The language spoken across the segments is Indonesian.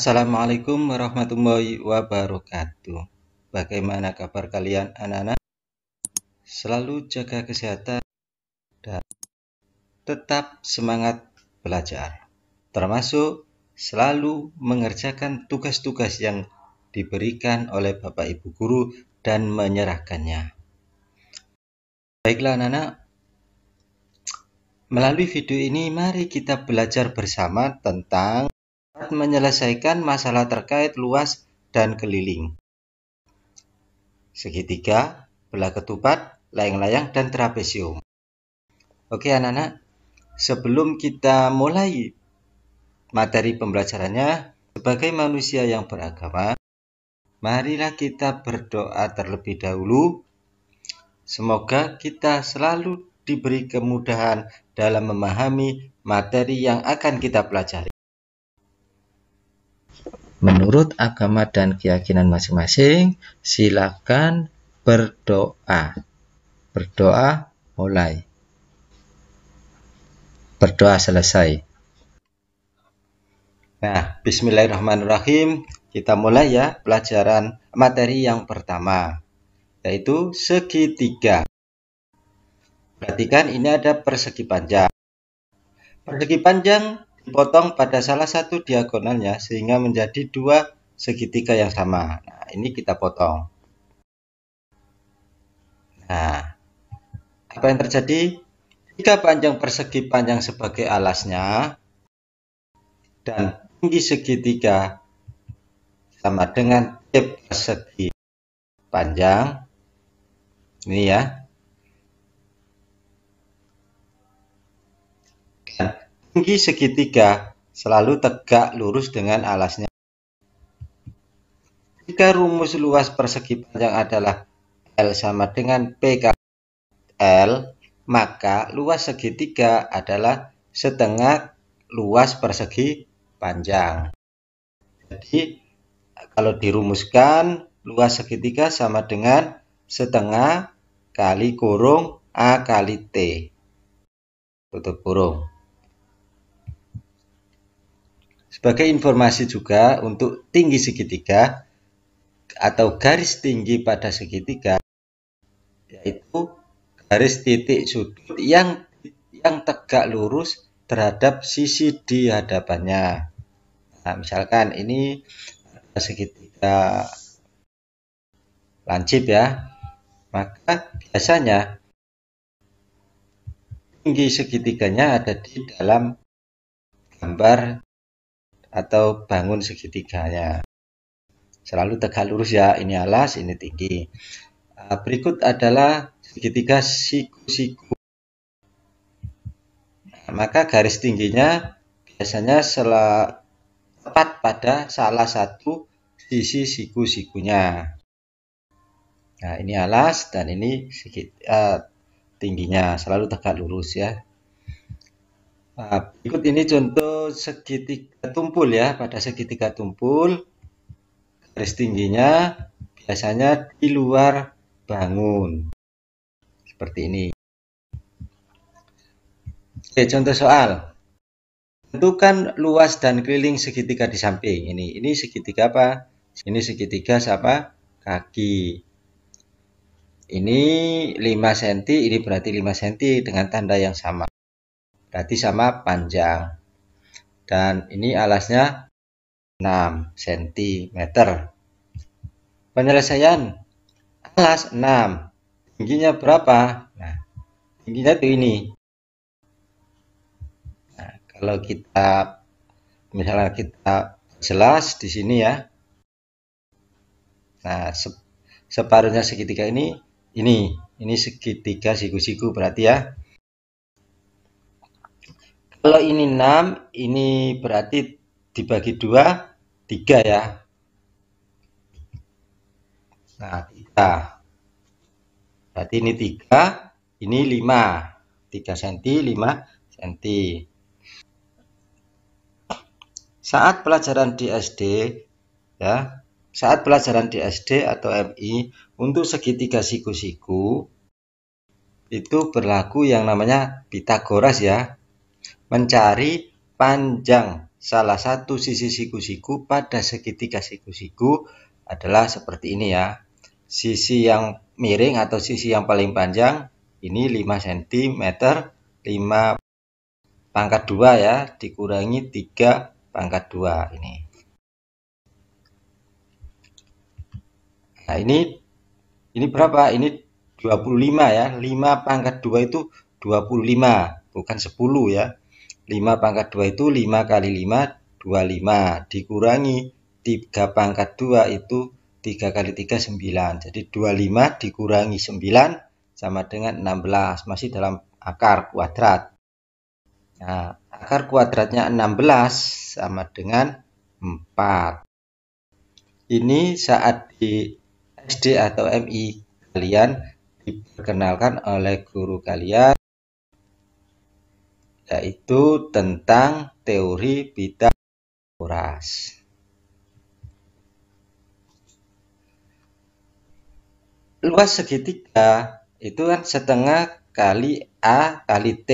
Assalamualaikum warahmatullahi wabarakatuh. Bagaimana kabar kalian anak-anak? Selalu jaga kesehatan dan tetap semangat belajar. Termasuk selalu mengerjakan tugas-tugas yang diberikan oleh Bapak Ibu Guru dan menyerahkannya. Baiklah anak-anak, melalui video ini mari kita belajar bersama tentang menyelesaikan masalah terkait luas dan keliling, segitiga, belah ketupat, layang-layang, dan trapesium. Oke anak-anak, sebelum kita mulai materi pembelajarannya, sebagai manusia yang beragama, marilah kita berdoa terlebih dahulu. Semoga kita selalu diberi kemudahan dalam memahami materi yang akan kita pelajari. Menurut agama dan keyakinan masing-masing, silakan berdoa. Berdoa mulai. Berdoa selesai. Nah, bismillahirrahmanirrahim. Kita mulai ya pelajaran materi yang pertama, yaitu segitiga. Perhatikan ini ada persegi panjang. Persegi panjang dipotong pada salah satu diagonalnya sehingga menjadi dua segitiga yang sama. Nah, ini kita potong. Nah, apa yang terjadi? Jika panjang persegi panjang sebagai alasnya dan tinggi segitiga sama dengan tip persegi panjang, ini ya. Tinggi segitiga selalu tegak lurus dengan alasnya. Jika rumus luas persegi panjang adalah L sama dengan P kali L, maka luas segitiga adalah setengah luas persegi panjang. Jadi, kalau dirumuskan, luas segitiga sama dengan setengah kali kurung A kali T. Tutup kurung. Sebagai informasi juga untuk tinggi segitiga atau garis tinggi pada segitiga, yaitu garis titik sudut yang tegak lurus terhadap sisi di hadapannya. Nah, misalkan ini segitiga lancip ya, maka biasanya tinggi segitiganya ada di dalam gambar atau bangun segitiganya. Selalu tegak lurus ya, ini alas, ini tinggi. Berikut adalah segitiga siku-siku. Nah, maka garis tingginya biasanya tepat pada salah satu sisi siku-sikunya. Nah, ini alas dan ini tingginya selalu tegak lurus ya. Berikut ini contoh segitiga tumpul ya. Pada segitiga tumpul, garis tingginya biasanya di luar bangun. Seperti ini. Oke, contoh soal. Tentukan luas dan keliling segitiga di samping. Ini segitiga apa? Ini segitiga siapa? Kaki. Ini 5 cm, ini berarti 5 cm dengan tanda yang sama. Berarti sama panjang. Dan ini alasnya 6 cm. Penyelesaian alas 6. Tingginya berapa? Nah, tingginya itu ini. Nah, kalau kita misalnya kita jelas di sini ya. Nah, separuhnya segitiga ini segitiga siku-siku berarti ya. Kalau ini 6, ini berarti dibagi 2, 3 ya. Nah, 3. Berarti ini 3, ini 5. 3 cm, 5 cm. Saat pelajaran di SD ya, saat pelajaran di SD atau MI untuk segitiga siku-siku itu berlaku yang namanya Pitagoras ya. Mencari panjang salah satu sisi siku-siku pada segitiga siku-siku adalah seperti ini ya. Sisi yang miring atau sisi yang paling panjang ini 5 cm, 5 pangkat 2 ya, dikurangi 3 pangkat 2 ini. Nah, ini berapa? Ini 25 ya. 5 pangkat 2 itu 25, bukan 10 ya. 5 pangkat 2 itu 5 kali 5, 25. Dikurangi 3 pangkat 2 itu 3 kali 3, 9. Jadi 25 dikurangi 9 sama dengan 16. Masih dalam akar kuadrat. Nah, akar kuadratnya 16 sama dengan 4. Ini saat di SD atau MI kalian diperkenalkan oleh guru kalian, yaitu tentang teori Pythagoras. Luas segitiga itu kan setengah kali A kali T.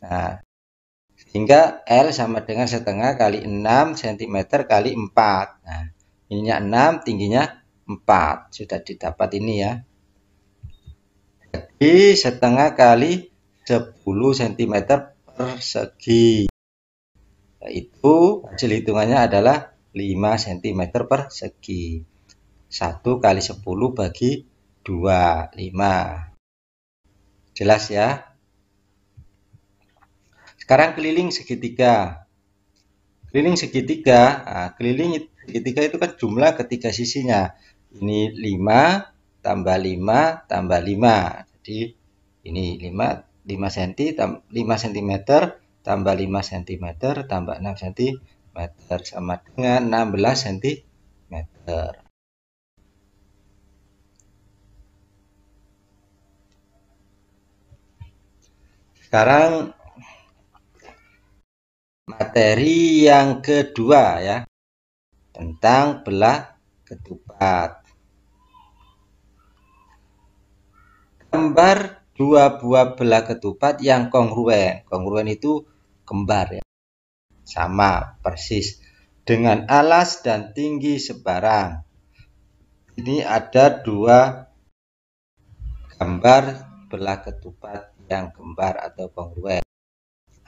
Nah, sehingga L sama dengan setengah kali 6 cm kali 4. Nah, ininya 6, tingginya 4. Sudah didapat ini ya. Jadi setengah kali 10 cm persegi. Yaitu hasil hitungannya adalah 5 cm persegi. 1 kali 10 bagi 2, 5. Jelas ya? Sekarang keliling segitiga. Keliling segitiga, nah, keliling segitiga itu kan jumlah ketiga sisinya. Ini 5 tambah 5 tambah 5. Jadi ini 5 cm, 5 cm tambah 5 cm tambah 6 cm sama dengan 16 cm. Sekarang materi yang kedua ya, tentang belah ketupat. Gambar dua buah belah ketupat yang kongruen. Kongruen itu kembar ya, sama persis dengan alas dan tinggi sebarang. Ini ada dua gambar belah ketupat yang kembar atau kongruen,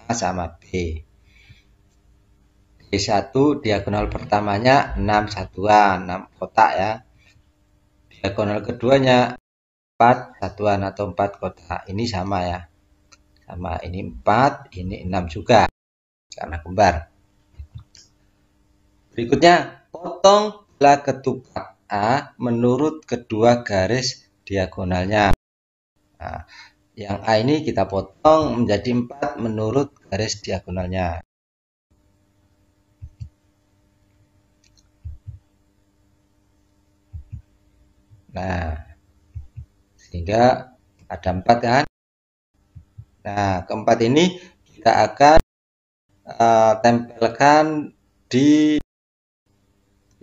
A sama B. D1 diagonal pertamanya 6 satuan, 6 kotak ya. Diagonal keduanya 4 satuan atau 4 kotak. Ini sama ya. Sama, ini 4, ini 6 juga karena kembar. Berikutnya, potong belah ketupat A menurut kedua garis diagonalnya. Nah, yang A ini kita potong menjadi 4 menurut garis diagonalnya. Nah, sehingga ada 4 kan. Nah, keempat ini kita akan tempelkan di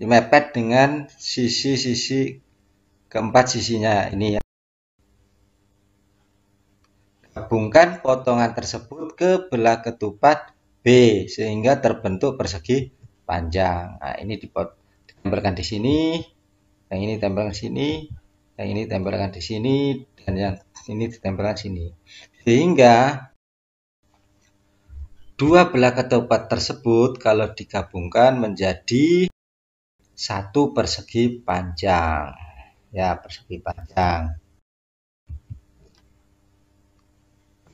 mepet dengan sisi-sisi keempat sisinya ini ya. Gabungkan potongan tersebut ke belah ketupat B sehingga terbentuk persegi panjang. Nah, ini ditempelkan di sini, yang ini tempelkan di sini, yang ini tempelkan di sini, dan yang ini ditempelkan di sini. Sehingga dua belah ketupat tersebut kalau digabungkan menjadi satu persegi panjang. Ya, persegi panjang.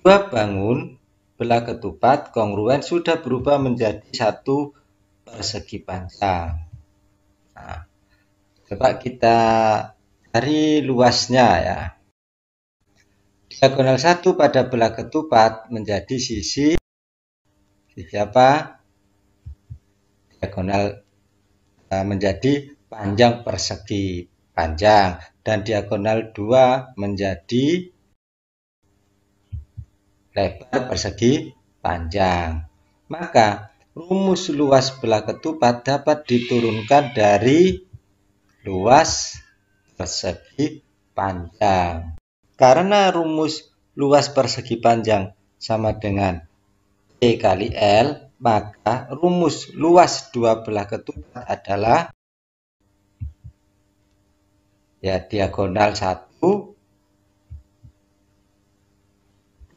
Dua bangun belah ketupat kongruen sudah berubah menjadi satu persegi panjang. Nah, coba kita cari luasnya ya. Diagonal 1 pada belah ketupat menjadi sisi apa? Diagonal menjadi panjang persegi panjang, dan diagonal 2 menjadi lebar persegi panjang. Maka rumus luas belah ketupat dapat diturunkan dari luas persegi panjang. Karena rumus luas persegi panjang sama dengan P kali L, maka rumus luas dua belah ketupat adalah ya diagonal 1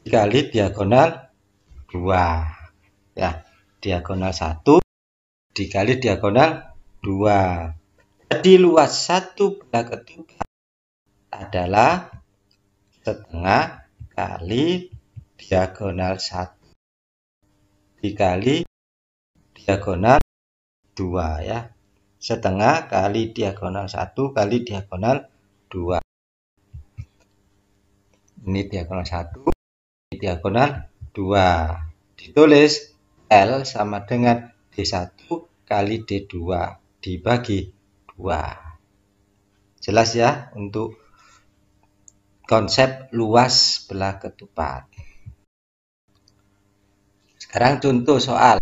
dikali diagonal 2. Ya, diagonal 1 dikali diagonal 2. Jadi luas satu belah ketupat adalah setengah kali diagonal 1 dikali diagonal 2 ya. Setengah kali diagonal 1 kali diagonal 2. Ini diagonal 1, ini diagonal 2. Ditulis L sama dengan D1 kali D2 dibagi 2. Jelas ya untuk konsep luas belah ketupat. Sekarang contoh soal.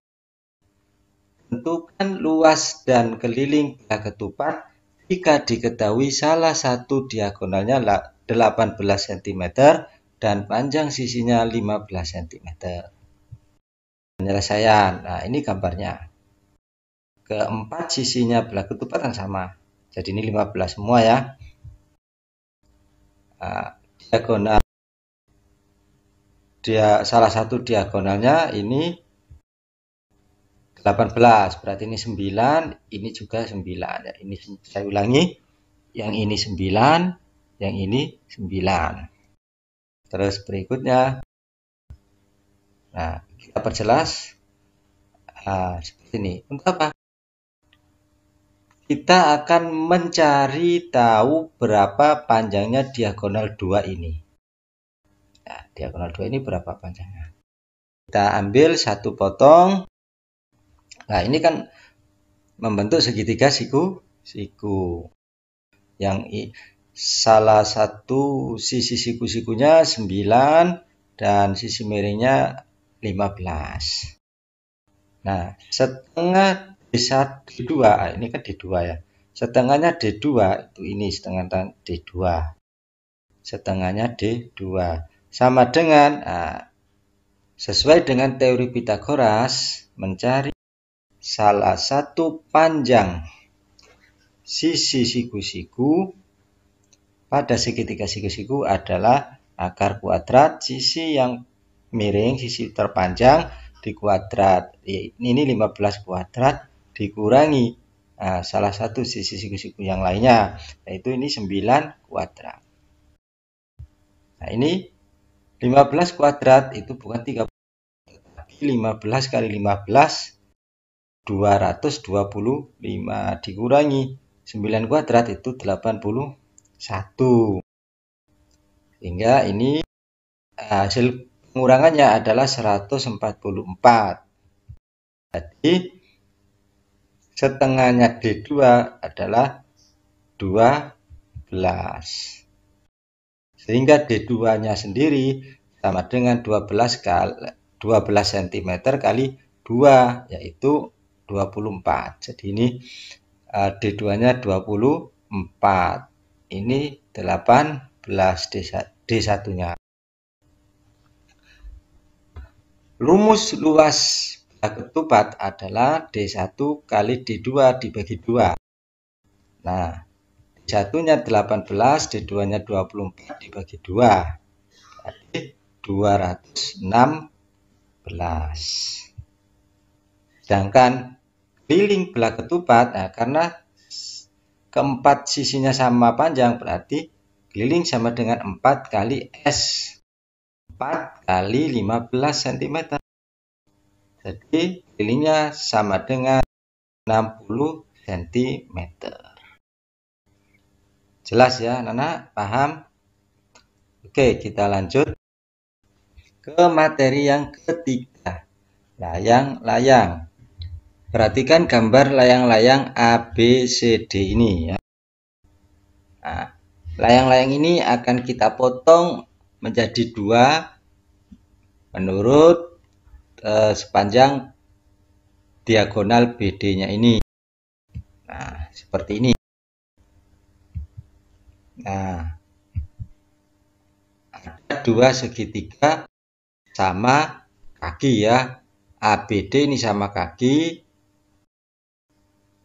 Tentukan luas dan keliling belah ketupat jika diketahui salah satu diagonalnya 18 cm dan panjang sisinya 15 cm. Penyelesaian. Nah, ini gambarnya. Keempat sisinya belah ketupat kan sama. Jadi ini 15 semua ya. Nah, diagonal salah satu diagonalnya ini 18, berarti ini 9, ini juga 9 ya. Ini saya ulangi, yang ini 9, yang ini 9. Terus berikutnya, nah kita perjelas seperti ini. Untuk apa? Kita akan mencari tahu berapa panjangnya diagonal 2 ini. Nah, diagonal 2 ini berapa panjangnya? Kita ambil satu potong. Nah, ini kan membentuk segitiga siku. Yang salah satu sisi siku-sikunya 9 dan sisi miringnya 15. Nah, setengah D2, ini kan D2 ya. Setengahnya D2 itu ini setengah D2. Setengahnya D2 sama dengan sesuai dengan teori Pythagoras, mencari salah satu panjang sisi siku-siku pada segitiga siku-siku adalah akar kuadrat sisi yang miring, sisi terpanjang dikuadrat. Ini 15 kuadrat dikurangi salah satu sisi siku-siku yang lainnya, yaitu ini 9 kuadrat. Nah, ini 15 kuadrat itu bukan 30, tapi 15 kali 15 225 dikurangi 9 kuadrat itu 81. Sehingga ini hasil pengurangannya adalah 144. Jadi setengahnya D2 adalah 12. Sehingga D2-nya sendiri sama dengan 12 cm kali 2, yaitu 24. Jadi ini D2-nya 24. Ini 18 D1-nya. Rumus luas belah ketupat adalah D1 kali D2 dibagi 2. Nah, D1-nya 18, D2-nya 24 dibagi 2. Jadi 216. Sedangkan keliling belah ketupat, karena keempat sisinya sama panjang, berarti keliling sama dengan 4 kali S. 4 kali 15 cm. Jadi kelilingnya sama dengan 60 cm. Jelas ya, anak-anak? Paham? Oke, kita lanjut ke materi yang ketiga. Layang-layang. Perhatikan gambar layang-layang A, B, C, D ini ya. Nah, layang-layang ini akan kita potong menjadi 2 menurut sepanjang diagonal BD-nya ini. Nah, seperti ini. Nah, ada 2 segitiga sama kaki ya. ABD ini sama kaki,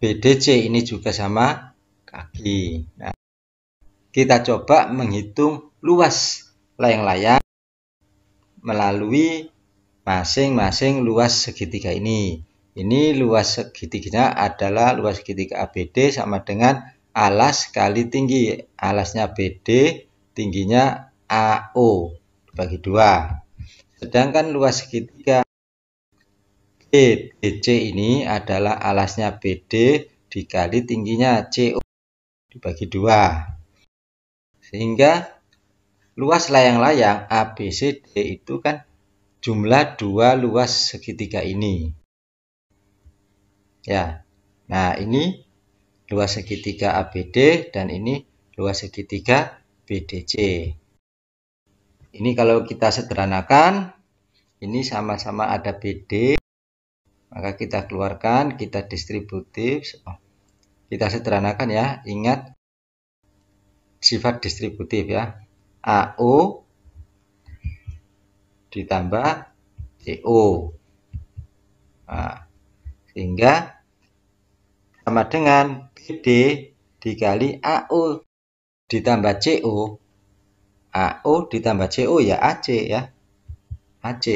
BDC ini juga sama kaki. Nah, kita coba menghitung luas layang-layang melalui masing-masing luas segitiga ini. Ini luas segitiganya adalah luas segitiga ABD sama dengan alas kali tinggi. Alasnya BD, tingginya AO bagi 2. Sedangkan luas segitiga BDC ini adalah alasnya BD dikali tingginya CO dibagi 2. Sehingga luas layang-layang ABCD itu kan jumlah 2 luas segitiga ini. Ya. Nah, ini luas segitiga ABD dan ini luas segitiga BDC. Ini kalau kita sederhanakan, ini sama-sama ada BD, maka kita keluarkan, kita distributif, kita sederhanakan ya, ingat sifat distributif ya, AO ditambah CO. Nah, sehingga sama dengan BD dikali AO ditambah CO. AO ditambah CO ya AC ya, AC.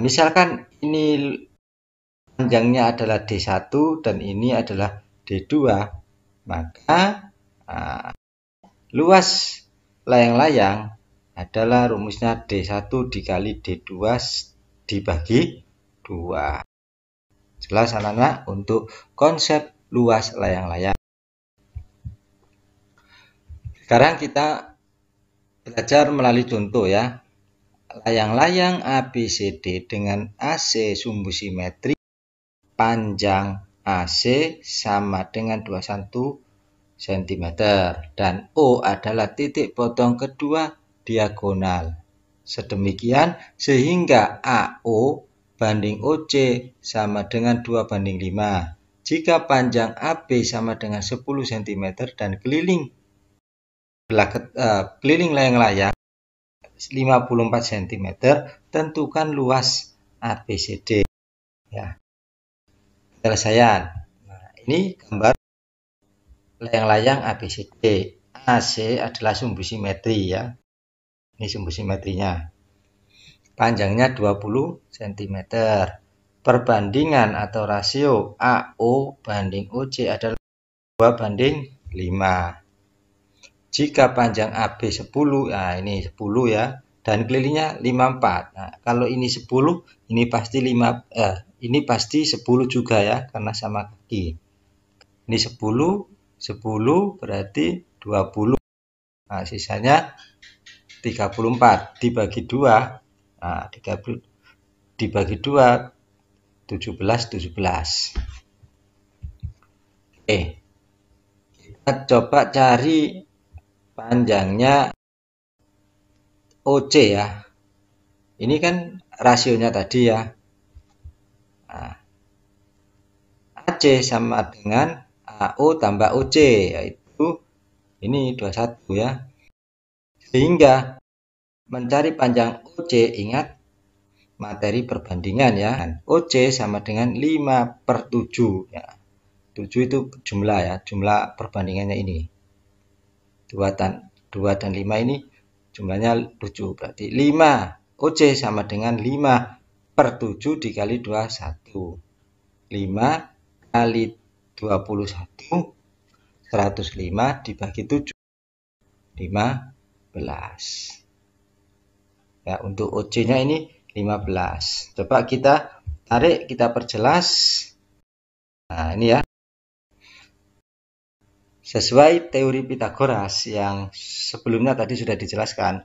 Misalkan ini panjangnya adalah D1 dan ini adalah D2, maka luas layang-layang adalah rumusnya D1 dikali D2 dibagi 2. Jelas anak-anak untuk konsep luas layang-layang. Sekarang kita belajar melalui contoh ya. Layang-layang ABCD dengan AC sumbu simetri, panjang AC sama dengan 21 cm dan O adalah titik potong kedua diagonal. Sedemikian sehingga AO banding OC sama dengan 2:5. Jika panjang AB sama dengan 10 cm dan keliling layang-layang 54 cm, tentukan luas ABCD. Ya. Penyelesaian. Nah, ini gambar layang-layang ABCD. AC adalah sumbu simetri ya. Ini sumbu simetrinya. Panjangnya 20 cm. Perbandingan atau rasio AO banding OC adalah 2:5. Jika panjang AB 10, nah ini 10 ya, dan kelilingnya 54. Nah, kalau ini 10, ini pasti 10 juga ya, karena sama kaki. Ini 10 berarti 20. Nah, sisanya 34 dibagi 2. Nah, dibagi 2 17. Oke. Kita coba cari panjangnya OC ya. Ini kan rasionya tadi ya. Nah, AC sama dengan AO tambah OC, yaitu ini 21 ya. Sehingga mencari panjang OC, ingat materi perbandingan ya. OC sama dengan 5/7 ya. 7 itu jumlah ya, jumlah perbandingannya ini. 2 dan 5 ini jumlahnya 7, berarti 5 OC sama dengan 5/7 dikali 21. 5 kali 21 105 dibagi 7 15. Ya, untuk OC-nya ini 15. Coba kita tarik, kita perjelas. Nah, ini ya. Sesuai teori Pitagoras yang sebelumnya tadi sudah dijelaskan,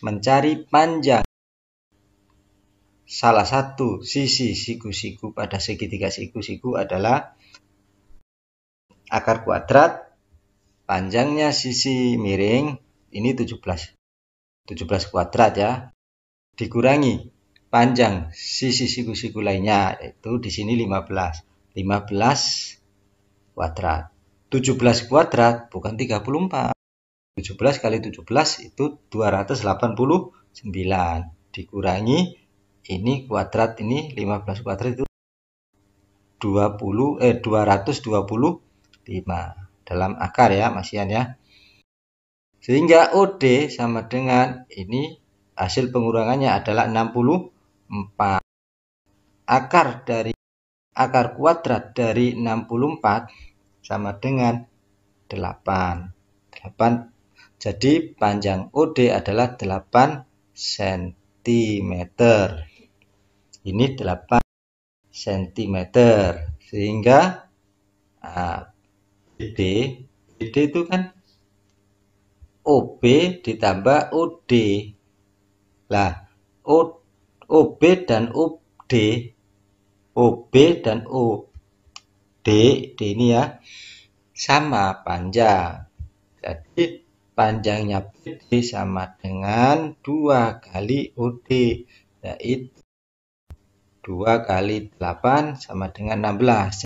mencari panjang salah satu sisi siku-siku pada segitiga siku-siku adalah akar kuadrat panjangnya sisi miring ini 17 kuadrat ya, dikurangi panjang sisi siku-siku lainnya, yaitu di sini 15 kuadrat. 17 kuadrat bukan 34. 17 kali 17 itu 289 dikurangi ini kuadrat, ini 15 kuadrat itu 225 dalam akar ya masian ya. Sehingga OD sama dengan ini hasil pengurangannya adalah 64. Akar kuadrat dari 64 sama dengan 8. Jadi panjang OD adalah 8 cm. Ini 8 cm. Sehingga BD itu kan OB ditambah OD. Lah, OB dan OD ini ya sama panjang. Jadi panjangnya BD sama dengan 2 kali OD, yaitu 2 kali 8 sama dengan 16.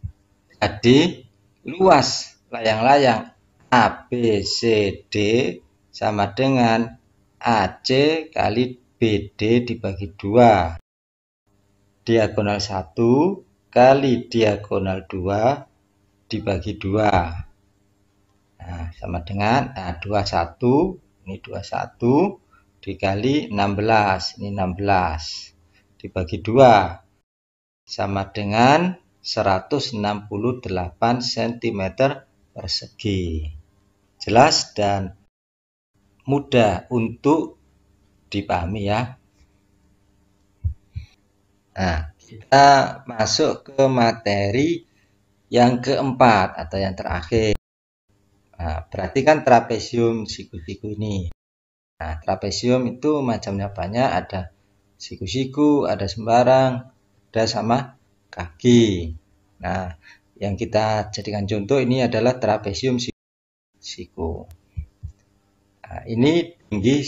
Jadi luas layang-layang ABCD sama dengan AC kali BD dibagi 2. Diagonal 1 kali diagonal 2 dibagi 2. Nah, sama dengan 21, ini 21 dikali 16, ini 16 dibagi 2 sama dengan 168 cm persegi. Jelas dan mudah untuk dipahami ya. Nah, kita masuk ke materi yang keempat atau yang terakhir. Nah, perhatikan trapesium siku-siku ini. Nah, trapesium itu macamnya banyak, ada siku-siku, ada sembarang, ada sama kaki. Nah, yang kita jadikan contoh ini adalah trapesium siku. Nah, ini tinggi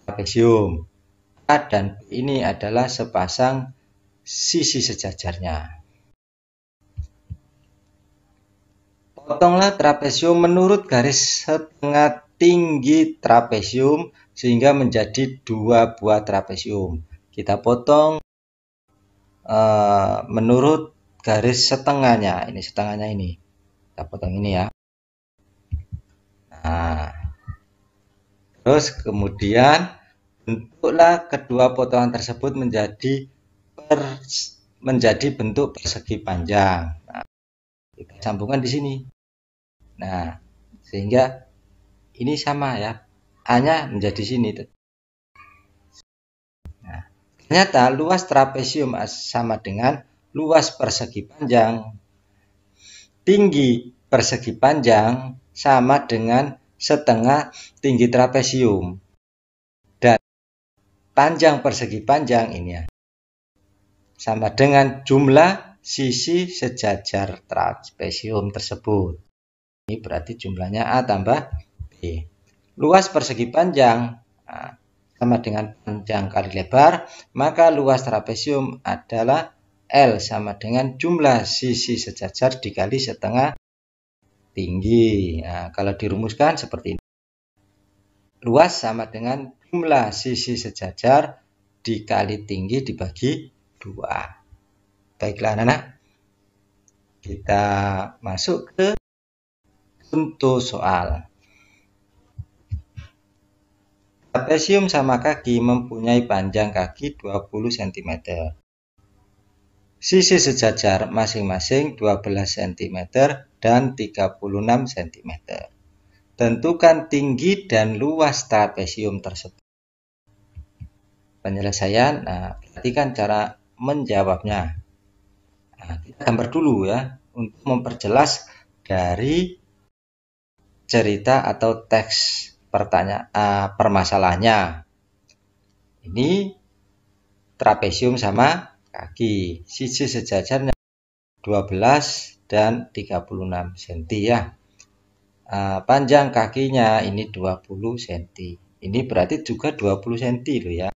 trapesium. A dan B ini adalah sepasang sisi sejajarnya. Potonglah trapesium menurut garis setengah tinggi trapesium sehingga menjadi 2 buah trapesium. Kita potong menurut garis setengahnya. Ini setengahnya ini. Kita potong ini ya. Nah, terus kemudian bentuklah kedua potongan tersebut menjadi bentuk persegi panjang. Nah, kita sambungkan di sini. Nah, sehingga ini sama ya, A-nya menjadi sini. Nah, ternyata luas trapesium sama dengan luas persegi panjang. Tinggi persegi panjang sama dengan setengah tinggi trapesium. Dan panjang persegi panjang ini ya, sama dengan jumlah sisi sejajar trapesium tersebut. Ini berarti jumlahnya A tambah B. Luas persegi panjang sama dengan panjang kali lebar, maka luas trapesium adalah L sama dengan jumlah sisi sejajar dikali setengah tinggi. Nah, kalau dirumuskan seperti ini. Luas sama dengan jumlah sisi sejajar dikali tinggi dibagi 2. Baiklah anak-anak, kita masuk ke contoh soal. Trapesium sama kaki mempunyai panjang kaki 20 cm. Sisi sejajar masing-masing 12 cm dan 36 cm. Tentukan tinggi dan luas trapesium tersebut. Penyelesaian, nah, perhatikan cara menjawabnya. Nah, kita gambar dulu ya untuk memperjelas dari cerita atau teks permasalahannya. Ini trapesium sama kaki, sisi sejajarnya 12 dan 36 cm ya. Panjang kakinya ini 20 cm. Ini berarti juga 20 cm loh ya.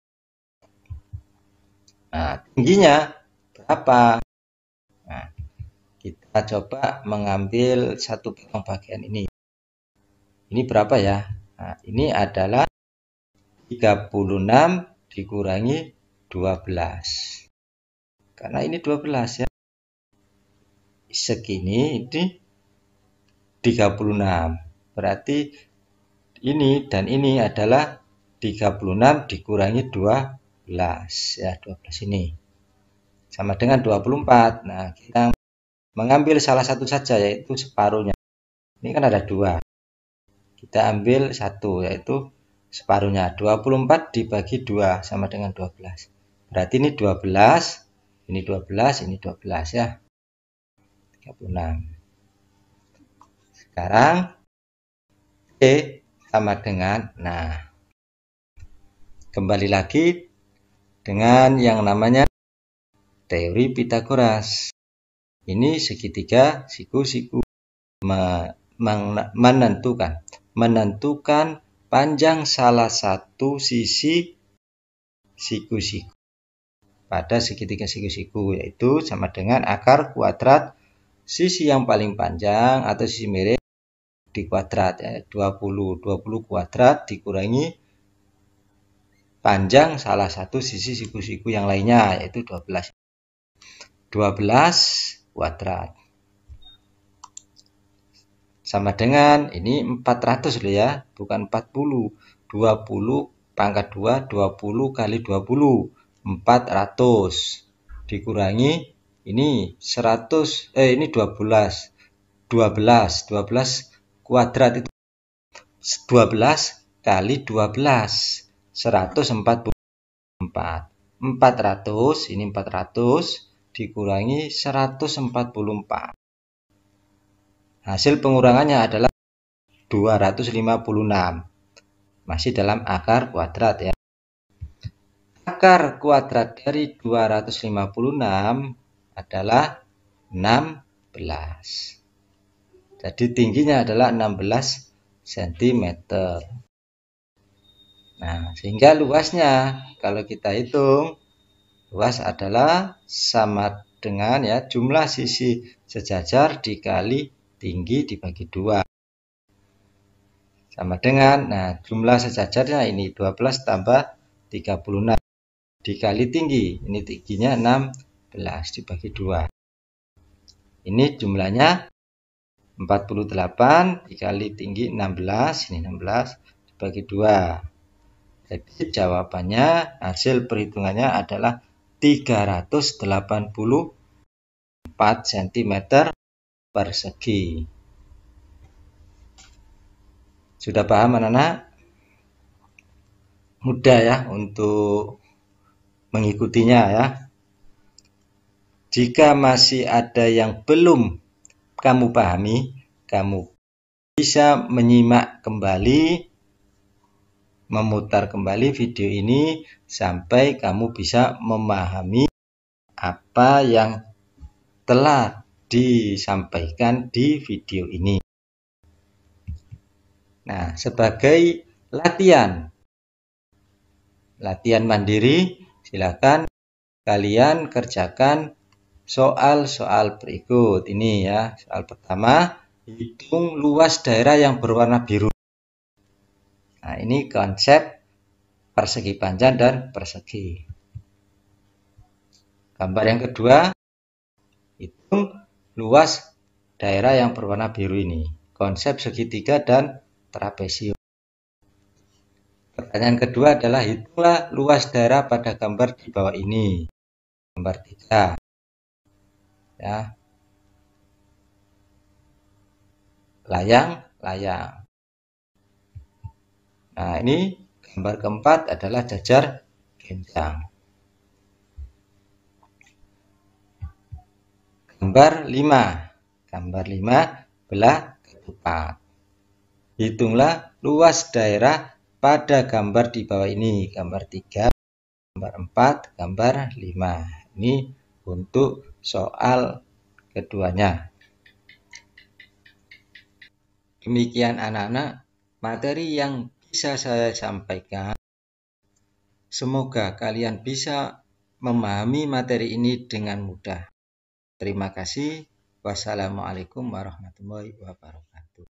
Nah, tingginya berapa? Nah, kita coba mengambil satu potong bagian ini. Ini berapa ya? Nah, ini adalah 36 dikurangi 12. Karena ini 12 ya. Segini ini 36. Berarti ini dan ini adalah 36 dikurangi 12 ya, 12 ini sama dengan 24. Nah, kita mengambil salah satu saja, yaitu separuhnya. Ini kan ada 2. Kita ambil 1, yaitu separuhnya. 24 dibagi 2 sama dengan 12. Berarti ini 12, ini 12, ini 12 ya. 36. Sekarang E sama dengan, nah, kembali lagi dengan yang namanya teori Pitagoras. Ini segitiga siku-siku menentukan panjang salah satu sisi siku-siku pada segitiga siku-siku, yaitu sama dengan akar kuadrat sisi yang paling panjang atau sisi miring di kuadrat ya, 20 kuadrat dikurangi panjang salah satu sisi siku-siku yang lainnya, yaitu 12 kuadrat sama dengan ini 400 loh ya, bukan 40. 20 pangkat 2, 20 kali 20, 400 dikurangi ini 100, ini 12 kuadrat itu 12 kali 12, 144. 400, ini 400 dikurangi 144. Hasil pengurangannya adalah 256. Masih dalam akar kuadrat ya. Akar kuadrat dari 256 adalah 16. Jadi tingginya adalah 16 cm. Nah, sehingga luasnya kalau kita hitung, luas adalah sama dengan ya jumlah sisi sejajar dikali tinggi dibagi 2. Sama dengan, nah jumlah sejajarnya ini 12 tambah 36 dikali tinggi. Ini tingginya 16 dibagi 2. Ini jumlahnya 48 dikali tinggi 16, ini 16 dibagi 2. Jadi jawabannya, hasil perhitungannya adalah 384 cm persegi. Sudah paham anak-anak? Mudah ya untuk mengikutinya ya. Jika masih ada yang belum kamu pahami, kamu bisa menyimak kembali, memutar kembali video ini sampai kamu bisa memahami apa yang telah disampaikan di video ini. Nah, sebagai latihan mandiri, silakan kalian kerjakan soal-soal berikut ini ya. Soal pertama, hitung luas daerah yang berwarna biru. Nah, ini konsep persegi panjang dan persegi. Gambar yang kedua, hitung luas daerah yang berwarna biru ini. Konsep segitiga dan trapesium. Pertanyaan kedua adalah hitunglah luas daerah pada gambar di bawah ini. Gambar 3. Ya. Layang. Nah, ini gambar keempat adalah jajar genjang. Gambar 5 belah ketupat. Hitunglah luas daerah pada gambar di bawah ini. Gambar 3, gambar 4, gambar 5. Ini untuk soal keduanya. Demikian anak-anak materi yang bisa saya sampaikan. Semoga kalian bisa memahami materi ini dengan mudah. Terima kasih. Wassalamualaikum warahmatullahi wabarakatuh.